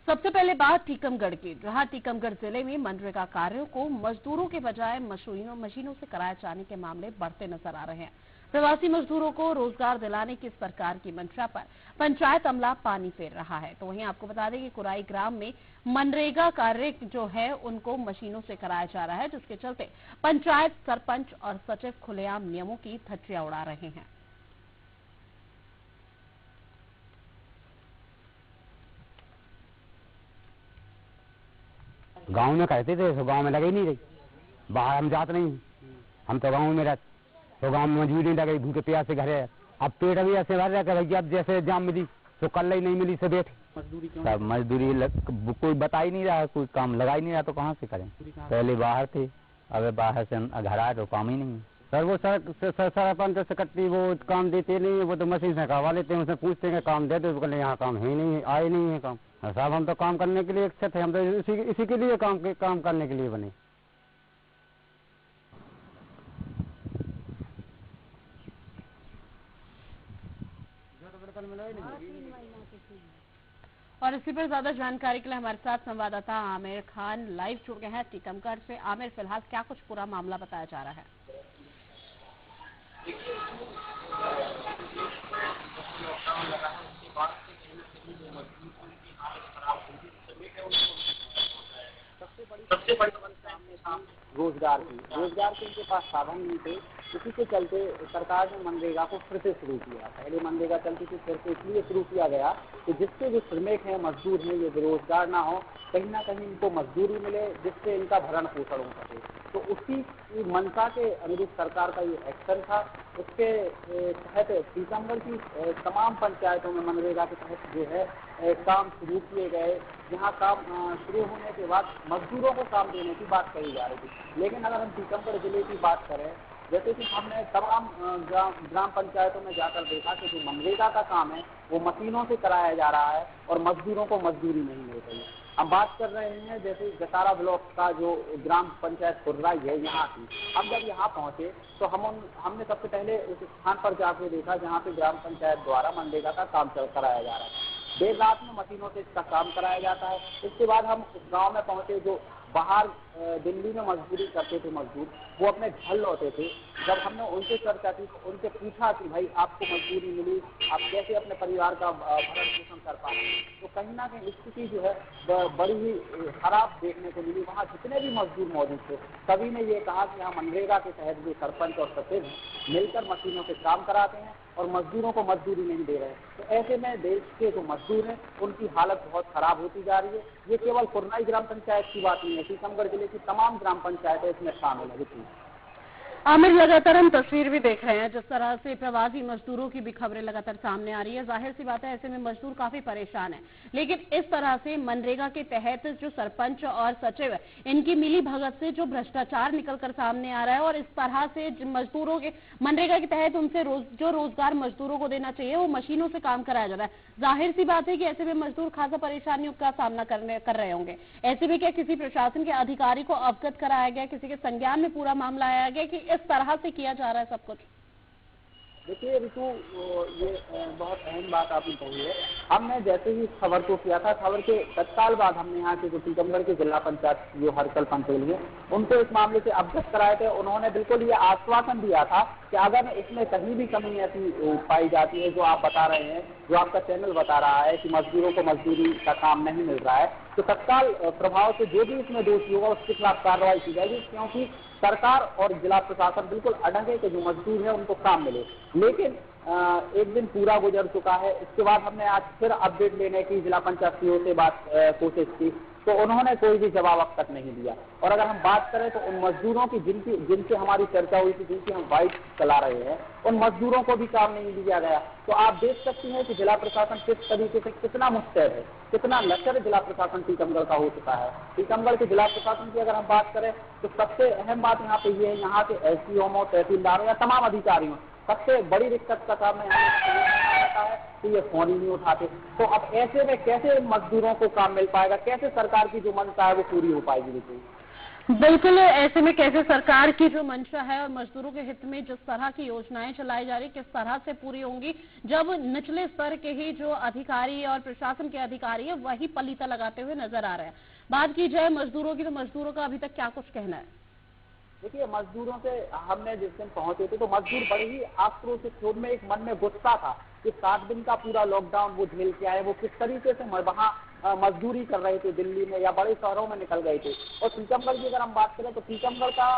सबसे पहले बात टीकमगढ़ की, जहां टीकमगढ़ जिले में मनरेगा कार्यों को मजदूरों के बजाय मशीनों से कराए जाने के मामले बढ़ते नजर आ रहे हैं। प्रवासी मजदूरों को रोजगार दिलाने की सरकार की मंशा पर पंचायत अमला पानी फेर रहा है। तो वहीं आपको बता दें कि कुराई ग्राम में मनरेगा कार्य जो है उनको मशीनों से कराया जा रहा है, जिसके चलते पंचायत सरपंच और सचिव खुलेआम नियमों की धज्जियां उड़ा रहे हैं। गांव में कहते थे तो गांव में लगे ही नहीं रही, बाहर हम जाते नहीं, हम तो गांव में रहते, तो गांव में मजबूरी नहीं लगे, भूखे प्यास से घर है। अब पेट अभी ऐसे भर रहा है भैया, अब जैसे जाम मिली तो कल ही नहीं मिली से बैठे। मजदूरी क्यों? मजदूरी कोई बता ही नहीं रहा, कोई काम लगा ही नहीं रहा, तो कहाँ से करें। पहले बाहर थे, अब बाहर से घर आए तो काम ही नहीं है। सर वो सरपंच से कट्टी वो काम देते नहीं है, वो तो मशीन से करवा लेते हैं, उससे पूछते हैं काम दे दो, तो कहते यहाँ काम है ही नहीं, आए नहीं है काम। साहब हम तो काम करने के लिए इच्छित है, हम तो इसी के लिए काम करने के लिए बने। और इसी पर ज्यादा जानकारी के लिए हमारे साथ संवाददाता आमिर खान लाइव जुड़ गए हैं टीकमगढ़ से। आमिर, फिलहाल क्या कुछ पूरा मामला बताया जा रहा है? सबसे बड़ी समस्या रोजगार के इनके पास साधन नहीं थे। इसी के चलते सरकार ने मनरेगा को फिर से शुरू किया। पहले मनरेगा चलती थी, फिर से इसलिए शुरू किया गया कि जिससे जो श्रमिक हैं, मजदूर हैं, ये बेरोजगार ना हो, कहीं ना कहीं इनको मजदूरी मिले, जिससे इनका भरण पोषण हो सके। तो उसी मंशा के अनुरूप सरकार का ये एक्शन था। उसके तहत टीकमगढ़ की तमाम पंचायतों में मनरेगा के तहत जो है काम शुरू किए गए। यहाँ काम शुरू होने के बाद मजदूरों को काम देने की बात कही जा रही थी। लेकिन अगर हम टीकमगढ़ जिले की बात करें, जैसे कि हमने तमाम ग्राम पंचायतों में जाकर देखा कि जो मनरेगा का काम है वो मशीनों से कराया जा रहा है और मजदूरों को मजदूरी नहीं मिल रही है। हम बात कर रहे हैं जैसे जतारा ब्लॉक का जो ग्राम पंचायत खुर्राई है, यहाँ की। हम जब यहाँ पहुंचे तो हमने सबसे पहले उस स्थान पर जाके देखा जहाँ पे ग्राम पंचायत द्वारा मनरेगा का काम कराया जा रहा है। देर रात में मशीनों से इसका काम कराया जाता है। इसके बाद हम उस गाँव में पहुंचे जो बाहर दिल्ली में मजदूरी करते थे मजदूर, वो अपने घर लौटे थे। जब हमने उनसे चर्चा की तो उनसे पूछा कि भाई आपको मजदूरी मिली, आप कैसे अपने परिवार का भरण पोषण कर पा रहे हैं, तो कहीं ना कहीं स्थिति जो है बड़ी ही खराब देखने को मिली। वहाँ जितने भी मजदूर मौजूद थे सभी ने ये कहा कि यहाँ मनरेगा के तहत जो सरपंच और सचिव मिलकर मशीनों से काम कराते हैं और मजदूरों को मजदूरी नहीं दे रहे हैं। तो ऐसे में देश के जो मजदूर हैं उनकी हालत बहुत खराब होती जा रही है। ये केवल खुर्राई ग्राम पंचायत की बात नहीं है, टीकमगढ़ जिले की तमाम ग्राम पंचायतें इसमें शामिल है। आमिर, लगातार हम तस्वीर भी देख रहे हैं जिस तरह से प्रवासी मजदूरों की भी खबरें लगातार सामने आ रही है। जाहिर सी बात है, ऐसे में मजदूर काफी परेशान हैं। लेकिन इस तरह से मनरेगा के तहत जो सरपंच और सचिव इनकी मिली भगत से जो भ्रष्टाचार निकलकर सामने आ रहा है और इस तरह से मजदूरों के मनरेगा के तहत उनसे जो रोजगार मजदूरों को देना चाहिए वो मशीनों से काम कराया जा रहा है। जाहिर सी बात है कि ऐसे में मजदूर खासा परेशानियों का सामना कर रहे होंगे। ऐसे में क्या किसी प्रशासन के अधिकारी को अवगत कराया गया, किसी के संज्ञान में पूरा मामला आया गया कि इस तरह से किया जा रहा है सब कुछ? देखिए ऋतु, ये बहुत अहम बात आपने कही है। हमने जैसे ही खबर को किया था, खबर के तत्काल बाद हमने यहाँ के जो टीकमगढ़ के जिला पंचायत जो हरकल पंचेल है उनको इस मामले से अवगत कराए थे। उन्होंने बिल्कुल ये आश्वासन दिया था कि अगर इसमें कहीं भी कमी ऐसी पाई जाती है जो आप बता रहे हैं, जो आपका चैनल बता रहा है कि मजदूरों को मजदूरी का काम नहीं मिल रहा है, तो तत्काल प्रभाव से जो भी इसमें दोषी होगा उसके खिलाफ कार्रवाई की जाएगी। क्योंकि सरकार और जिला प्रशासन बिल्कुल अड़ंग है कि जो मजदूर है उनको काम मिले। लेकिन एक दिन पूरा गुजर चुका है। इसके बाद हमने आज फिर अपडेट लेने की जिला पंचायत सीओ से कोशिश की तो उन्होंने कोई भी जवाब अब तक नहीं दिया। और अगर हम बात करें तो उन मजदूरों की जिनसे हमारी चर्चा हुई थी, जिनकी हम बाइक चला रहे हैं, उन मजदूरों को भी काम नहीं दिया गया। तो आप देख सकते हैं कि जिला प्रशासन किस तरीके से कितना मुस्तैद है, कितना लचर जिला प्रशासन टीकमगढ़ का हो चुका है। टीकमगढ़ के जिला प्रशासन की अगर हम बात करें तो सबसे अहम बात यहाँ पे ये है, यहाँ के एसडीओ, तहसीलदारों या तमाम अधिकारियों, सबसे बड़ी दिक्कत का काम है कि ये फोन ही नहीं उठाते। तो अब ऐसे में कैसे मजदूरों को काम मिल पाएगा, कैसे सरकार की जो मंशा है वो पूरी हो पाएगी? बिल्कुल, ऐसे में कैसे सरकार की जो मंशा है और मजदूरों के हित में जिस तरह की योजनाएं चलाई जा रही, किस तरह से पूरी होंगी, जब निचले स्तर के ही जो अधिकारी और प्रशासन के अधिकारी है वही पलीता लगाते हुए नजर आ रहे हैं। बात की जाए मजदूरों की, तो मजदूरों का अभी तक क्या कुछ कहना है? देखिए, मजदूरों से हमने जिस दिन पहुंचे थे तो मजदूर बड़े ही आक्रोशित थे, उनमें एक मन में गुस्सा था कि 7 दिन का पूरा लॉकडाउन वो झेल के आए, वो किस तरीके से वहाँ मजदूरी कर रहे थे, दिल्ली में या बड़े शहरों में निकल गए थे। और टीकमगढ़ की अगर हम बात करें तो टीकमगढ़ का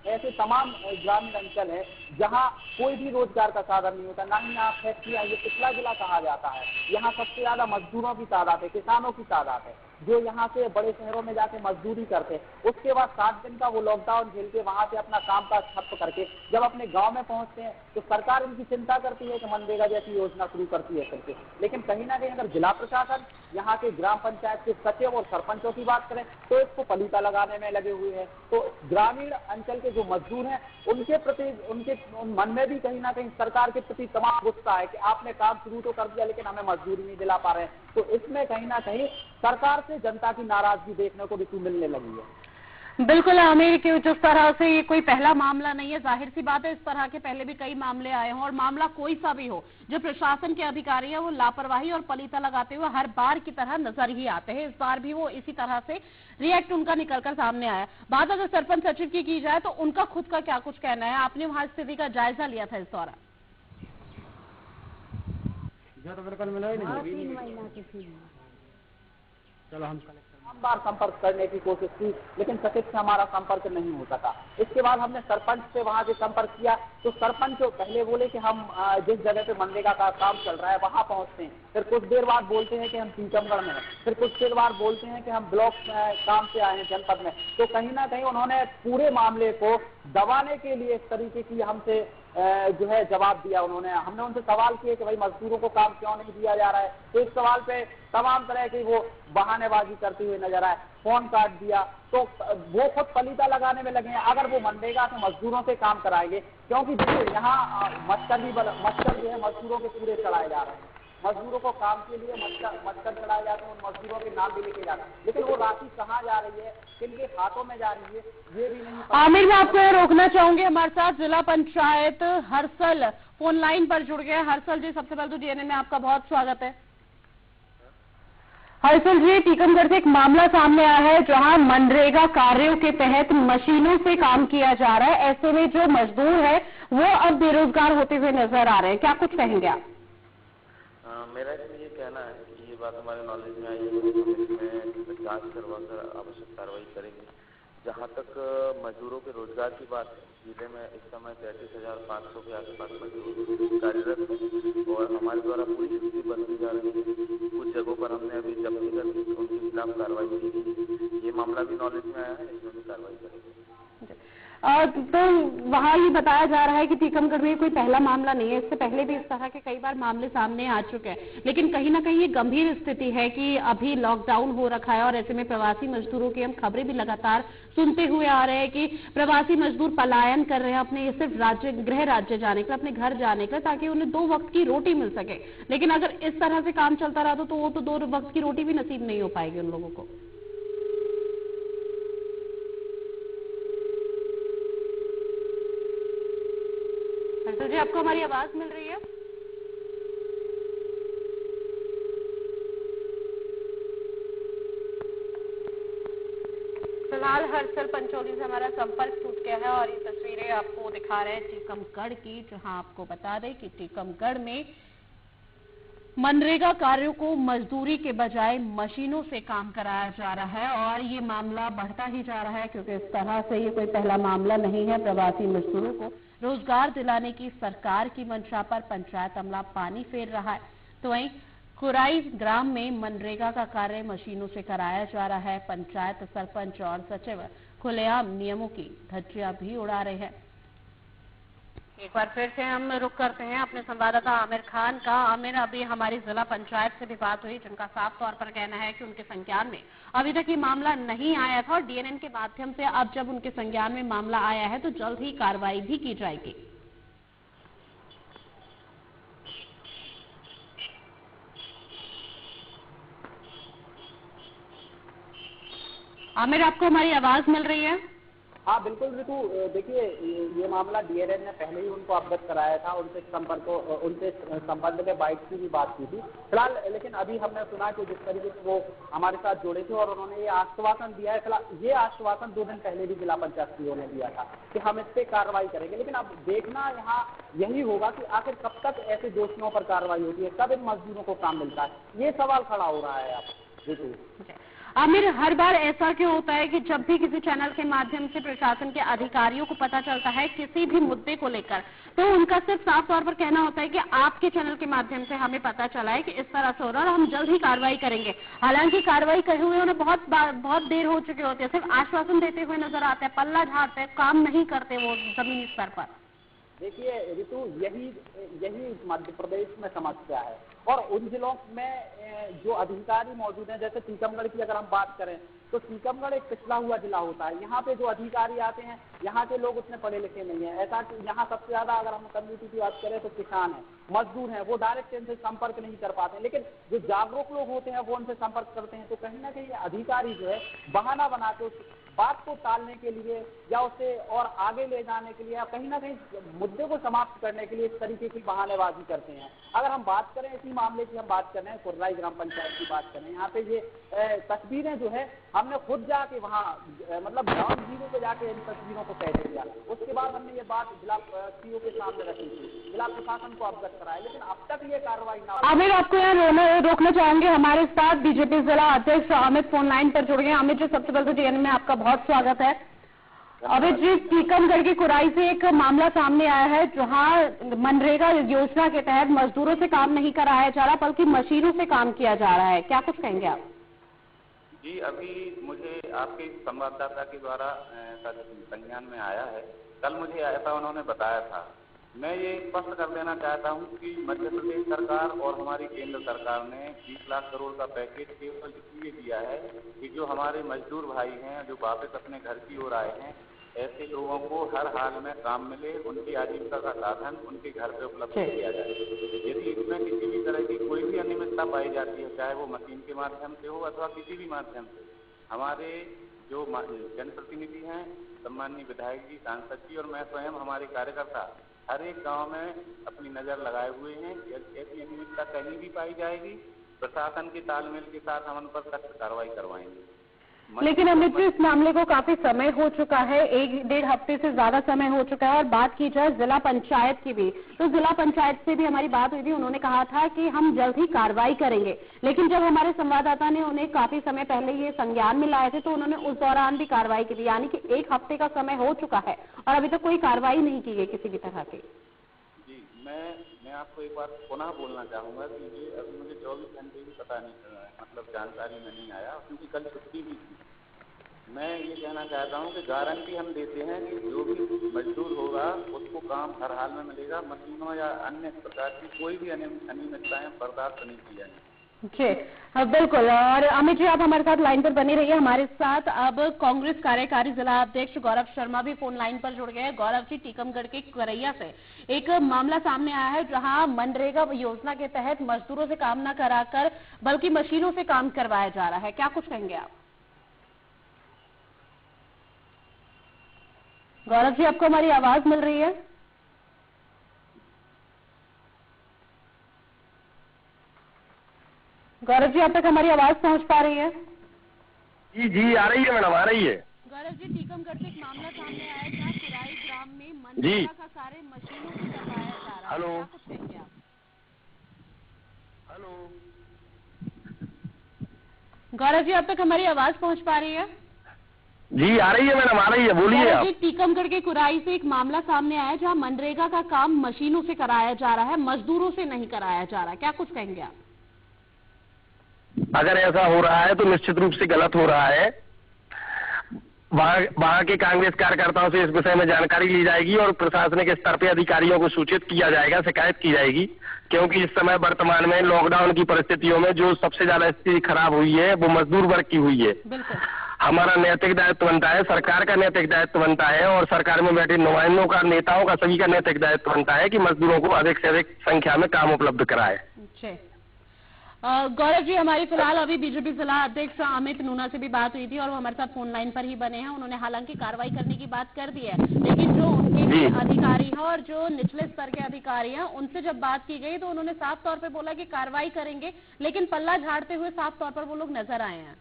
ऐसे तमाम ग्रामीण अंचल है जहाँ कोई भी रोजगार का साधन नहीं होता, ना ही यहाँ फैक्ट्रियाँ, ये पिछड़ा जिला कहा जाता है। यहाँ सबसे ज्यादा मजदूरों की तादाद है, किसानों की तादाद है जो यहाँ से बड़े शहरों में जाके मजदूरी करते हैं। उसके बाद 7 दिन का वो लॉकडाउन झेल के वहां से अपना काम काज ठप्प करके जब अपने गांव में पहुंचते हैं तो सरकार इनकी चिंता करती है कि मनरेगा जैसी योजना शुरू करती है करके। लेकिन कहीं ना कहीं अगर जिला प्रशासन, यहाँ के ग्राम पंचायत के सचिव और सरपंचों की बात करें तो इसको पलीता लगाने में लगे हुए हैं। तो ग्रामीण अंचल के जो मजदूर हैं उनके प्रति, उनके मन में भी कहीं ना कहीं सरकार के प्रति तमाम गुस्सा है कि आपने काम शुरू तो कर दिया लेकिन हमें मजदूरी नहीं दिला पा रहे हैं। तो इसमें कहीं ना कहीं सरकार से जनता की नाराजगी देखने को भी मिलने लगी है। बिल्कुल आमिर, कि जिस तरह से ये कोई पहला मामला नहीं है, जाहिर सी बात है इस तरह के पहले भी कई मामले आए हों और मामला कोई सा भी हो, जो प्रशासन के अधिकारी है वो लापरवाही और पलीता लगाते हुए हर बार की तरह नजर ही आते हैं। इस बार भी वो इसी तरह से रिएक्ट उनका निकलकर सामने आया। बात अगर सरपंच सचिव की जाए तो उनका खुद का क्या कुछ कहना है? आपने वहां स्थिति का जायजा लिया था इस दौरान? तो बिल्कुल मिला ही नहीं। चलो हम बार संपर्क करने की कोशिश की लेकिन सचिव से हमारा संपर्क नहीं हो सका। इसके बाद हमने सरपंच से वहां से संपर्क किया तो सरपंच पहले बोले कि हम जिस जगह पे मनरेगा का काम चल रहा है वहां पहुंचते हैं, फिर कुछ देर बाद बोलते हैं कि हम टीकमगढ़ में हैं, फिर कुछ देर बाद बोलते हैं कि हम ब्लॉक काम से आए हैं जनपद में। तो कहीं ना कहीं उन्होंने पूरे मामले को दबाने के लिए इस तरीके की हमसे जो है जवाब दिया। हमने उनसे सवाल किए कि भाई मजदूरों को काम क्यों नहीं दिया जा रहा है, तो इस सवाल पे तमाम तरह की वो बहानेबाजी करते हुए नजर आए, फोन काट दिया। तो वो खुद पलीता लगाने में लगे हैं अगर वो मनरेगा से मजदूरों से काम कराएंगे, क्योंकि देखिए यहाँ मच्छर जो है मजदूरों के पूरे चलाए जा रहे हैं, मजदूरों को काम के लिए मच्छर चलाए जाते हैं, उन मजदूरों के नाम भी लिखे जाते हैं, लेकिन वो राशि कहाँ जा रही है, किनके हाथों में जा रही है, ये भी नहीं। आमिर, मैं आपको ये रोकना चाहूंगी, हमारे साथ जिला पंचायत हर्षल फोन लाइन पर जुड़ गए। हर्षल जी, सबसे पहले तो डीएनए में आपका बहुत स्वागत है। हर्षल जी, टीकमगढ़ से एक मामला सामने आया है जहां मनरेगा कार्यों के तहत मशीनों से काम किया जा रहा है। ऐसे में जो मजदूर है वो अब बेरोजगार होते हुए नजर आ रहे हैं, क्या कुछ कहेंगे आप? मेरा इसमें ये कहना है कि ये बात हमारे नॉलेज में आई है, इसमें जांच करवाकर आवश्यक कार्रवाई करेंगे। जहाँ तक मजदूरों के रोजगार की बात है, जिले में इस समय 33,500 के आसपास मजदूर कार्यरत हैं और हमारे द्वारा पूरी स्थिति बदली जा रही है। कुछ जगहों पर हमने अभी जब्ती कर दी, उनके खिलाफ कार्रवाई की। ये मामला भी नॉलेज में आया है, इसमें भी कार्रवाई करेंगे। तो वहाँ ये बताया जा रहा है कि टीकमगढ़ में कोई पहला मामला नहीं है, इससे पहले भी इस तरह के कई बार मामले सामने आ चुके हैं, लेकिन कहीं ना कहीं ये गंभीर स्थिति है कि अभी लॉकडाउन हो रखा है और ऐसे में प्रवासी मजदूरों की हम खबरें भी लगातार सुनते हुए आ रहे हैं कि प्रवासी मजदूर पलायन कर रहे हैं अपने सिर्फ गृह राज्य जाने के लिए, अपने घर जाने के लिए, ताकि उन्हें 2 वक्त की रोटी मिल सके। लेकिन अगर इस तरह से काम चलता रहा तो वो तो 2 वक्त की रोटी भी नसीब नहीं हो पाएगी उन लोगों को। जी, आपको हमारी आवाज मिल रही है? फिलहाल हर्षल पंचोली से हमारा संपर्क टूट गया है और ये तस्वीरें आपको दिखा रहे हैं टीकमगढ़ की, जहां आपको बता दें कि टीकमगढ़ में मनरेगा कार्यों को मजदूरी के बजाय मशीनों से काम कराया जा रहा है और ये मामला बढ़ता ही जा रहा है, क्योंकि इस तरह से ये कोई पहला मामला नहीं है। प्रवासी मजदूरों को रोजगार दिलाने की सरकार की मंशा पर पंचायत अमला पानी फेर रहा है, तो वहीं खुराई ग्राम में मनरेगा का कार्य मशीनों से कराया जा रहा है। पंचायत सरपंच और सचिव खुलेआम नियमों की धज्जियां भी उड़ा रहे हैं। एक बार फिर से हम रुक करते हैं अपने संवाददाता आमिर खान का। आमिर, अभी हमारी जिला पंचायत से भी बात हुई, जिनका साफ तौर पर कहना है कि उनके संज्ञान में अभी तक ये मामला नहीं आया था और डीएनएन के माध्यम से अब जब उनके संज्ञान में मामला आया है तो जल्द ही कार्रवाई भी की जाएगी। आमिर, आपको हमारी आवाज मिल रही है? हाँ बिल्कुल ऋतु, देखिए ये मामला डीएलएन ने पहले ही उनको अवगत कराया था, उनसे संबंध में बाइट की भी बात की थी फिलहाल। लेकिन अभी हमने सुना कि जिस तरीके से वो हमारे साथ जुड़े थे और उन्होंने ये आश्वासन दिया है, फिलहाल ये आश्वासन 2 दिन पहले भी जिला पंचायत सीओ ने दिया था कि हम इस पे कार्रवाई करेंगे। लेकिन अब देखना यहाँ यही होगा कि आखिर कब तक ऐसे दोषियों पर कार्रवाई होती है, कब इन मजदूरों को काम मिलता है, ये सवाल खड़ा हो रहा है अब ऋतु। आमिर, हर बार ऐसा क्यों होता है कि जब भी किसी चैनल के माध्यम से प्रशासन के अधिकारियों को पता चलता है किसी भी मुद्दे को लेकर, तो उनका सिर्फ साफ तौर पर कहना होता है कि आपके चैनल के माध्यम से हमें पता चला है कि इस तरह से हो रहा है और हम जल्द ही कार्रवाई करेंगे। हालांकि कार्रवाई करे हुए उन्हें बहुत देर हो चुकी होती है, सिर्फ आश्वासन देते हुए नजर आते हैं, पल्ला झाड़ते हैं, काम नहीं करते वो जमीनी स्तर पर। देखिए ऋतु, यही मध्य प्रदेश में समस्या है और उन जिलों में जो अधिकारी मौजूद हैं, जैसे टीकमगढ़ की अगर हम बात करें तो टीकमगढ़ एक पिछड़ा हुआ जिला होता है। यहाँ पे जो अधिकारी आते हैं, यहाँ के लोग उतने पढ़े लिखे नहीं है। ऐसा कि यहाँ सबसे ज्यादा अगर हम कम्युनिटी की बात करें तो किसान है, मजदूर हैं, वो डायरेक्ट इनसे संपर्क नहीं कर पाते। लेकिन जो जागरूक लोग होते हैं वो उनसे संपर्क करते हैं। तो कहीं ना कहीं अधिकारी जो है बहाना बना के उस बात को टालने के लिए या उसे और आगे ले जाने के लिए या कहीं ना कहीं मुद्दे को समाप्त करने के लिए इस तरीके की बहानेबाजी करते हैं। अगर हम बात करें इसी मामले की, हम बात कर रहे हैं कुर्राई ग्राम पंचायत की बात करें, यहाँ पे ये तस्वीरें जो है हमने खुद जाके वहाँ मतलब ग्राउंड जीरो पे जाके इन तस्वीरों को कैद किया। उसके बाद हमने ये बात जिला सीओ के सामने रखी थी, जिला प्रशासन को अवगत कराया, लेकिन अब तक ये कार्रवाई ना। आमिर, आपको यहाँ रोकना चाहेंगे। हमारे साथ बीजेपी जिला अध्यक्ष अमित फोन लाइन पर जुड़ गए। अमित जी, सबसे पहले तो डीएन में आपका बहुत स्वागत है। अमित जी, टीकमगढ़ की कुराई से एक मामला सामने आया है जहां मनरेगा योजना के तहत मजदूरों से काम नहीं कराया जा रहा बल्कि मशीनों से काम किया जा रहा है, क्या कुछ कहेंगे आप? जी, अभी मुझे आपके संवाददाता के द्वारा संज्ञान में आया है, कल मुझे ऐसा उन्होंने बताया था। मैं ये स्पष्ट कर देना चाहता हूँ कि मध्य प्रदेश सरकार और हमारी केंद्र सरकार ने 20 लाख करोड़ का पैकेज केवल इसलिए दिया है कि जो हमारे मजदूर भाई हैं, जो वापस अपने घर की ओर आए हैं, ऐसे लोगों को हर हाल में काम मिले, उनकी आजीविका का साधन उनके घर पे उपलब्ध किया जाए। यदि इसमें किसी भी तरह की कोई भी अनियमितता पाई जाती है, चाहे वो मशीन के माध्यम से हो अथवा किसी भी माध्यम से, हमारे जो जनप्रतिनिधि हैं, सम्माननीय विधायक जी, सांसद जी और मैं स्वयं, हमारे कार्यकर्ता हर एक गांव में अपनी नजर लगाए हुए हैं। ऐसी अनियमितता कहीं भी पाई जाएगी, प्रशासन के तालमेल के साथ हम उन पर सख्त कार्रवाई करवाएंगे। लेकिन अमित जी, इस मामले को काफी समय हो चुका है, 1-1.5 हफ्ते से ज्यादा समय हो चुका है। और बात की जाए जिला पंचायत की भी, तो जिला पंचायत से भी हमारी बात हुई थी, उन्होंने कहा था कि हम जल्द ही कार्रवाई करेंगे। लेकिन जब हमारे संवाददाता ने उन्हें काफी समय पहले ये संज्ञान में लाए थे तो उन्होंने उस दौरान भी कार्रवाई की थी, यानी कि 1 हफ्ते का समय हो चुका है और अभी तक कोई कार्रवाई नहीं की गई किसी भी तरह की। जी, मैं आपको एक बात पुनः बोलना चाहूंगा कि ये अभी मुझे 24 घंटे भी पता नहीं, मतलब जानकारी में नहीं आया, क्योंकि कल छुट्टी भी थी। मैं ये कहना चाहता हूँ कि गारंटी हम देते हैं कि जो भी मजदूर होगा उसको काम हर हाल में मिलेगा। मशीनों या अन्य प्रकार की कोई भी अनियमितताएं बर्दाश्त नहीं की जाएंगी। जी बिल्कुल। और अमित जी, आप हमारे साथ लाइन पर बने रहिए। हमारे साथ अब कांग्रेस कार्यकारी जिला अध्यक्ष गौरव शर्मा भी फोन लाइन पर जुड़ गए हैं। गौरव जी, टीकमगढ़ के करैया से एक मामला सामने आया है जहां मनरेगा योजना के तहत मजदूरों से काम न कराकर बल्कि मशीनों से काम करवाया जा रहा है, क्या कुछ कहेंगे आप? गौरव जी, आपको हमारी आवाज मिल रही है? गौरव जी, अब तक हमारी आवाज पहुंच पा रही है? जी आ रही है मैडम, आ रही है। गौरव जी, टीकमगढ़ से एक मामला सामने आया जहां कुराई ग्राम में मनरेगा का कार्य मशीनों से करवाया जा रहा है, हेलो, क्या कुछ कहेंगे आप? हेलो गौरव जी, अब तक हमारी आवाज पहुंच पा रही है? जी आ रही है मैडम, आ रही है, बोलिए आप। टीकमगढ़ के कुराई से एक मामला सामने आया जहां मनरेगा का काम मशीनों से कराया जा रहा है, मजदूरों से नहीं कराया जा रहा, क्या कुछ कहेंगे आप? अगर ऐसा हो रहा है तो निश्चित रूप से गलत हो रहा है। वहाँ के कांग्रेस कार्यकर्ताओं से इस विषय में जानकारी ली जाएगी और प्रशासनिक स्तर पे अधिकारियों को सूचित किया जाएगा, शिकायत की जाएगी। क्योंकि इस समय वर्तमान में लॉकडाउन की परिस्थितियों में जो सबसे ज्यादा स्थिति खराब हुई है वो मजदूर वर्ग की हुई है। हमारा नैतिक दायित्व बनता है, सरकार का नैतिक दायित्व बनता है और सरकार में बैठे नुमाइंदों का, नेताओं का, सभी का नैतिक दायित्व बनता है कि मजदूरों को अधिक से अधिक संख्या में काम उपलब्ध कराए। गौरव जी, हमारी फिलहाल अभी बीजेपी जिला अध्यक्ष अमित नूना से भी बात हुई थी और वो हमारे साथ फोन लाइन पर ही बने हैं। उन्होंने हालांकि कार्रवाई करने की बात कर दी है, लेकिन जो उनके भी अधिकारी हैं और जो निचले स्तर के अधिकारी हैं उनसे जब बात की गई तो उन्होंने साफ तौर पे बोला कि कार्रवाई करेंगे, लेकिन पल्ला झाड़ते हुए साफ तौर पर वो लोग नजर आए हैं।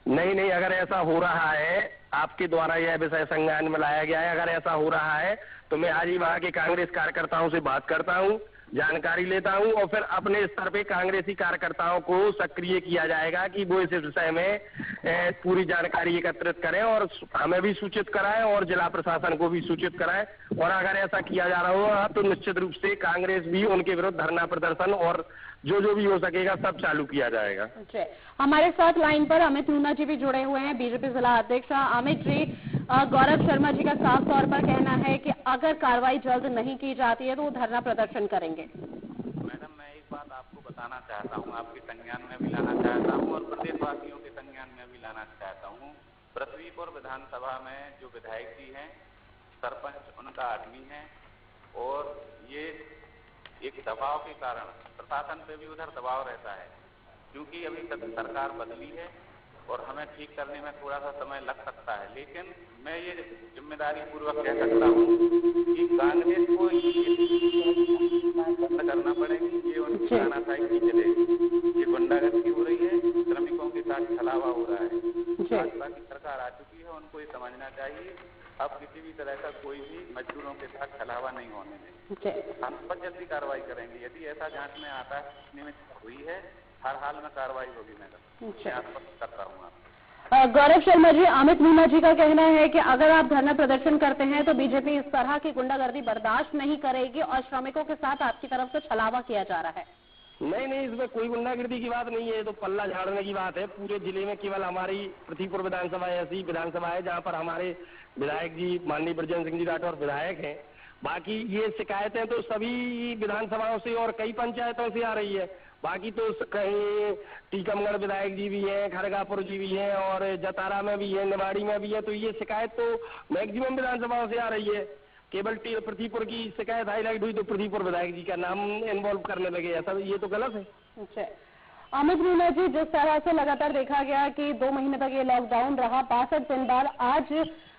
नहीं, अगर ऐसा हो रहा है, आपके द्वारा यह विषय संज्ञान में लाया गया है, अगर ऐसा हो रहा है तो मैं आज ही वहां के कांग्रेस कार्यकर्ताओं से बात करता हूं, जानकारी लेता हूं और फिर अपने स्तर पे कांग्रेसी कार्यकर्ताओं को सक्रिय किया जाएगा कि वो इस विषय में पूरी जानकारी एकत्रित करें और हमें भी सूचित कराएं और जिला प्रशासन को भी सूचित कराएं। और अगर ऐसा किया जा रहा होगा तो निश्चित रूप से कांग्रेस भी उनके विरुद्ध धरना प्रदर्शन और जो भी हो सकेगा सब चालू किया जाएगा। हमारे साथ लाइन पर अमित नूना जी भी जुड़े हुए हैं, बीजेपी जिला अध्यक्ष। अमित जी, गौरव शर्मा जी का साफ तौर पर कहना है कि अगर कार्रवाई जल्द नहीं की जाती है तो वो धरना प्रदर्शन करेंगे। मैडम, मैं एक बात आपको बताना चाहता हूँ, आपके संज्ञान में भी लाना चाहता हूँ और प्रदेशवासियों के संज्ञान में भी लाना चाहता हूँ। पृथ्वीपुर विधानसभा में जो विधायक जी हैं, सरपंच उनका आदमी है और ये एक दबाव के कारण प्रशासन पे भी उधर दबाव रहता है, क्योंकि अभी तक सरकार बदली है और हमें ठीक करने में थोड़ा सा समय लग सकता है। लेकिन मैं ये जिम्मेदारी पूर्वक कह सकता हूँ कि कांग्रेस को करना पड़ेगी, ये उनकी तानाशाही की चलेगी। ये गुंडागर्दी हो रही है, श्रमिकों के साथ छलावा हो रहा है। भाजपा की सरकार आ चुकी है, उनको ये समझना चाहिए अब किसी भी तरह का कोई भी मजदूरों के साथ छलावा नहीं होने दें। हम पर जल्दी कार्रवाई करेंगे, यदि ऐसा जांच में आता है में हुई है, हर हाल में कार्रवाई होगी। मैडम, मैं आश्वस्त कर रहा हूँ। गौरव शर्मा जी, अमित नूना जी का कहना है कि अगर आप धरना प्रदर्शन करते हैं तो बीजेपी इस तरह की गुंडागर्दी बर्दाश्त नहीं करेगी और श्रमिकों के साथ आपकी तरफ से छलावा किया जा रहा है। नहीं, इसमें कोई गुंडागर्दी की बात नहीं है, तो पल्ला झाड़ने की बात है। पूरे जिले में केवल हमारी पृथ्वीपुर विधानसभा ऐसी विधानसभा है जहाँ पर हमारे विधायक जी माननीय बृजेंद्र सिंह जी राठौर विधायक हैं। बाकी ये शिकायतें तो सभी विधानसभाओं से और कई पंचायतों से आ रही है। बाकी तो कहीं टीकमगढ़ विधायक जी भी हैं, खड़गापुर जी भी हैं और जतारा में भी है, निवाड़ी में भी है। तो ये शिकायत तो मैक्सिमम विधानसभाओं से आ रही है। केवल पृथ्वीपुर की शिकायत हाईलाइट हुई तो पृथ्वीपुर विधायक जी का नाम इन्वॉल्व करने लगे, ऐसा ये तो गलत है। अच्छा, अमित नूना जी, जिस तरह से लगातार देखा गया कि 2 महीने तक ये लॉकडाउन रहा, 62 दिन बाद आज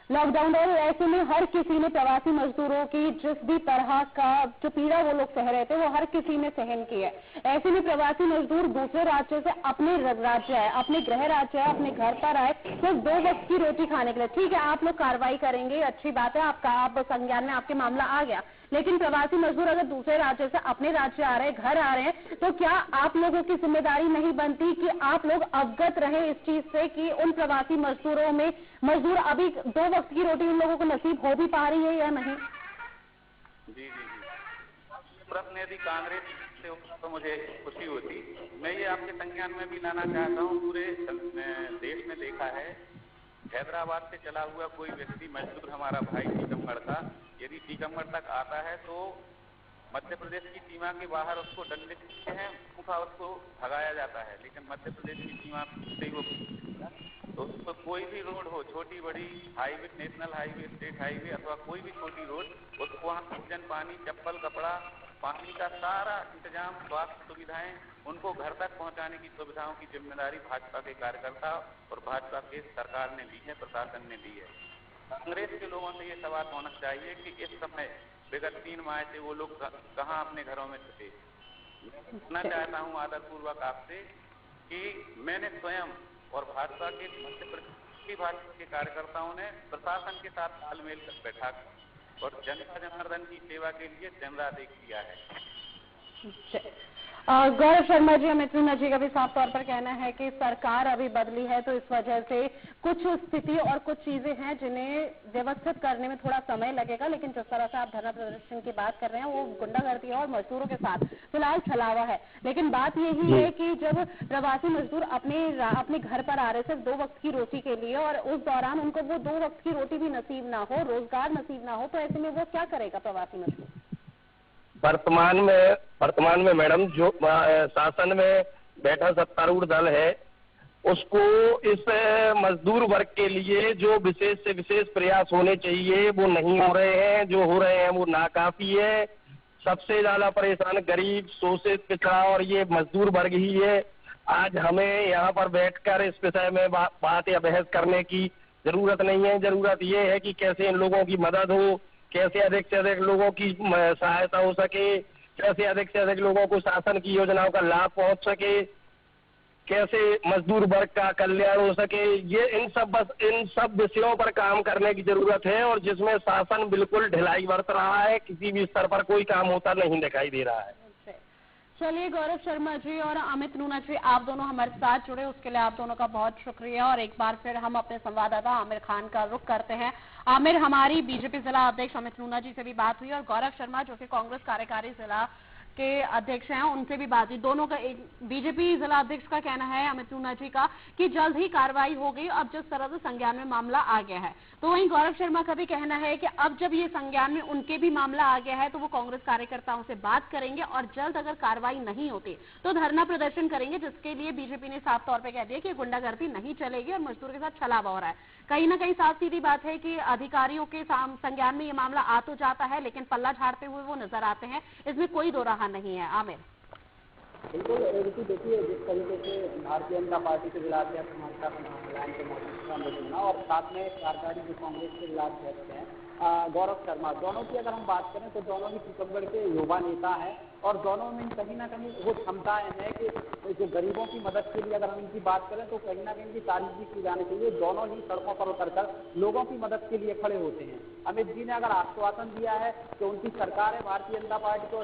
लॉकडाउन और ऐसे में हर किसी ने प्रवासी मजदूरों की जिस भी तरह का जो पीड़ा वो लोग सह रहे थे वो हर किसी ने सहन की है। ऐसे में प्रवासी मजदूर दूसरे राज्य से अपने राज्य आए, अपने गृह राज्य आए, अपने घर पर आए सिर्फ 2 वक्त की रोटी खाने के लिए। ठीक है, आप लोग कार्रवाई करेंगे, अच्छी बात है, आप संज्ञान में आपके मामला आ गया, लेकिन प्रवासी मजदूर अगर दूसरे राज्य से अपने राज्य आ रहे हैं, घर आ रहे हैं, तो क्या आप लोगों की जिम्मेदारी नहीं बनती कि आप लोग अवगत रहें इस चीज से कि उन प्रवासी मजदूरों में मजदूर अभी 2 वक्त की रोटी उन लोगों को नसीब हो भी पा रही है या नहीं? जी, प्रश्न यदि कांग्रेस से तो मुझे खुशी होती। मैं ये आपके संज्ञान में भी लाना चाहता हूँ, पूरे देश में देखा है, हैदराबाद से चला हुआ कोई व्यक्ति मजदूर हमारा भाई टीकमगढ़ का यदि टीकमगढ़ तक आता है तो मध्य प्रदेश की सीमा के बाहर उसको डंडे देते हैं, उसको भगाया जाता है। लेकिन मध्य प्रदेश की सीमा से वो तो कोई भी रोड हो, छोटी बड़ी highway, national highway, state highway अथवा कोई भी छोटी रोड, उसको वहाँ भोजन, पानी, चप्पल, कपड़ा, पानी का सारा इंतजाम, स्वास्थ्य सुविधाएं उनको घर तक पहुंचाने की सुविधाओं की जिम्मेदारी भाजपा के कार्यकर्ता और भाजपा के सरकार ने ली है, प्रशासन ने ली है। कांग्रेस के लोगों से ये सवाल होना चाहिए कि इस समय विगत 3 माह से वो लोग कहाँ अपने घरों में थे। मैं कहना चाहता हूँ आदरपूर्वक आपसे कि मैंने स्वयं और भाजपा के मध्य प्रदेश भाजपा के कार्यकर्ताओं ने प्रशासन के साथ तालमेल कर बैठा और जनता जनार्दन की सेवा के लिए दिन रात एक किया है। गौरव शर्मा जी, अमित नूना जी का भी साफ तौर पर कहना है कि सरकार अभी बदली है तो इस वजह से कुछ स्थिति और कुछ चीजें हैं जिन्हें व्यवस्थित करने में थोड़ा समय लगेगा, लेकिन जिस तरह से आप धरना प्रदर्शन की बात कर रहे हैं वो गुंडागर्दी है और मजदूरों के साथ फिलहाल छलावा है। लेकिन बात यही है कि जब प्रवासी मजदूर अपने घर पर आ रहे सिर्फ 2 वक्त की रोटी के लिए और उस दौरान उनको वो 2 वक्त की रोटी भी नसीब ना हो, रोजगार नसीब ना हो, तो ऐसे में वो क्या करेगा प्रवासी मजदूर? वर्तमान में मैडम जो शासन में बैठा सत्तारूढ़ दल है उसको इस मजदूर वर्ग के लिए जो विशेष से विशेष प्रयास होने चाहिए वो नहीं हो रहे हैं, जो हो रहे हैं वो नाकाफी है। सबसे ज्यादा परेशान गरीब, शोषित, पिछड़ा और ये मजदूर वर्ग ही है। आज हमें यहाँ पर बैठकर इस विषय में बात या बहस करने की जरूरत नहीं है। जरूरत ये है कि कैसे इन लोगों की मदद हो, कैसे अधिक से अधिक लोगों की सहायता हो सके, कैसे अधिक से अधिक लोगों को शासन की योजनाओं का लाभ पहुंच सके, कैसे मजदूर वर्ग का कल्याण हो सके। ये इन सब विषयों पर काम करने की जरूरत है और जिसमें शासन बिल्कुल ढिलाई बरत रहा है। किसी भी स्तर पर कोई काम होता नहीं दिखाई दे रहा है। चलिए, गौरव शर्मा जी और अमित नूना जी, आप दोनों हमारे साथ जुड़े, उसके लिए आप दोनों का बहुत शुक्रिया। और एक बार फिर हम अपने संवाददाता आमिर खान का रुख करते हैं। आमिर, हमारी बीजेपी जिला अध्यक्ष अमित नूना जी से भी बात हुई और गौरव शर्मा जो कि कांग्रेस कार्यकारी जिला के अध्यक्ष हैं, उनसे भी बात हुई। दोनों का, एक बीजेपी जिला अध्यक्ष का कहना है, अमित नूना जी का, कि जल्द ही कार्रवाई हो गई, अब जिस तरह से संज्ञान में मामला आ गया है। तो वहीं गौरव शर्मा का भी कहना है कि अब जब ये संज्ञान में उनके भी मामला आ गया है तो वो कांग्रेस कार्यकर्ताओं से बात करेंगे और जल्द अगर कार्रवाई नहीं होती तो धरना प्रदर्शन करेंगे, जिसके लिए बीजेपी ने साफ तौर पर कह दिया कि गुंडागर्दी नहीं चलेगी और मजदूर के साथ छलावा हो रहा है। कहीं ना कहीं साफ सीधी बात है कि अधिकारियों के संज्ञान में ये मामला आ तो जाता है, लेकिन पल्ला झाड़ते हुए वो नजर आते हैं, इसमें कोई दो राह नहीं है। आमिर, बिल्कुल ऋतु, देखिए जिस तरीके से भारतीय जनता पार्टी के जिलाध्यक्ष ममता लाइन के मौजूद और साथ में कार्यकारी जो कांग्रेस के जिलाध्यक्ष हैं गौरव शर्मा, दोनों की अगर हम बात करें तो दोनों ही टीकमगढ़ के युवा नेता हैं और दोनों में कहीं ना कहीं वो क्षमताएं हैं कि जो गरीबों की मदद के लिए अगर हम इनकी बात करें तो कहीं ना कहीं की तारीफ भी की जानी चाहिए। दोनों ही सड़कों पर उतरकर लोगों की मदद के लिए खड़े होते हैं। अमित जी ने अगर आश्वासन दिया है कि उनकी सरकार है भारतीय जनता पार्टी को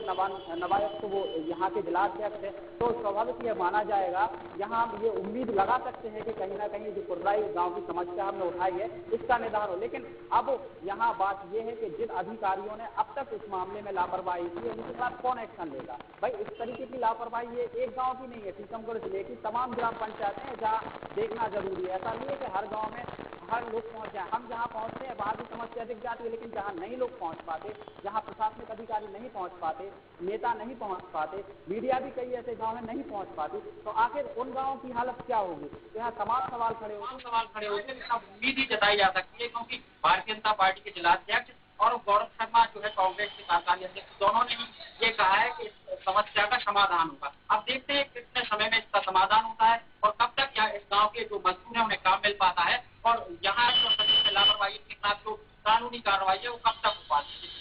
नवायक तो वो यहाँ के जिलाध्यक्ष है, तो स्वाभाविक यह माना जाएगा, यहाँ हम ये उम्मीद लगा सकते हैं कि कहीं ना कहीं जो कुर्राई गाँव की समस्या हमने उठाई है इसका निदान हो। लेकिन अब यहाँ बात यह है कि जिन अधिकारियों ने अब तक इस मामले में लापरवाही की उनके खिलाफ कौन एक्शन लेगा। भाई, इस तरीके की लापरवाही ये एक गांव की नहीं है, टीकमगढ़ जिले की तमाम ग्राम पंचायतें हैं जहाँ देखना जरूरी है। ऐसा नहीं है कि हर गांव में हर लोग पहुंच जाए। हम जहाँ पहुंचते हैं वहाँ भी समस्या दिख जाती है, लेकिन जहाँ नहीं लोग पहुंच पाते, जहाँ प्रशासनिक अधिकारी नहीं पहुंच पाते, नेता नहीं पहुंच पाते, मीडिया भी कई ऐसे गाँव में नहीं पहुंच पाती, तो आखिर उन गाँवों की हालत क्या होगी। तो यहाँ तमाम सवाल खड़े होते हैं। उम्मीद ही जताई जा सकती है क्योंकि भारतीय जनता पार्टी के जिलाध्यक्ष और गौरव शर्मा जो है कांग्रेस के कार्यकारी अध्यक्ष, दोनों ने ही ये कहा है कि इस समस्या का समाधान होगा। अब देखते हैं कितने समय में इसका समाधान होता है और कब तक यहाँ इस गांव के जो मजदूर हैं उन्हें काम मिल पाता है और यहाँ जो सचिव में लापरवाही के खिलाफ जो कानूनी कार्रवाई है वो कब तक हो पाती है।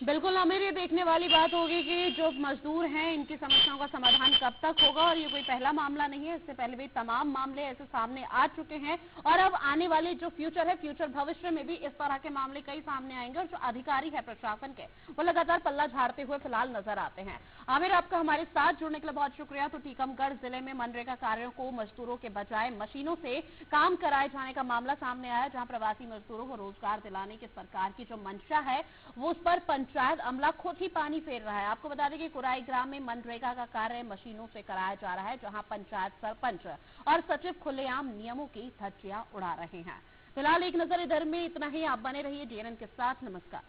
बिल्कुल आमिर, ये देखने वाली बात होगी कि जो मजदूर हैं इनकी समस्याओं का समाधान कब तक होगा। और ये कोई पहला मामला नहीं है, इससे पहले भी तमाम मामले ऐसे सामने आ चुके हैं और अब आने वाले जो फ्यूचर है, फ्यूचर भविष्य में भी इस तरह के मामले कई सामने आएंगे और जो अधिकारी है प्रशासन के वो लगातार पल्ला झाड़ते हुए फिलहाल नजर आते हैं। आमिर, आपका हमारे साथ जुड़ने के लिए बहुत शुक्रिया। तो टीकमगढ़ जिले में मनरेगा कार्यों को मजदूरों के बजाय मशीनों से काम कराए जाने का मामला सामने आया, जहां प्रवासी मजदूरों को रोजगार दिलाने की सरकार की जो मंशा है वो उस पर पंचायत अमला खुद ही पानी फेर रहा है। आपको बता दें कि कुराई ग्राम में मनरेगा का कार्य मशीनों से कराया जा रहा है, जहां पंचायत सरपंच और सचिव खुलेआम नियमों की धज्जियां उड़ा रहे हैं। फिलहाल एक नजर इधर में इतना ही। आप बने रहिए DNN के साथ। नमस्कार।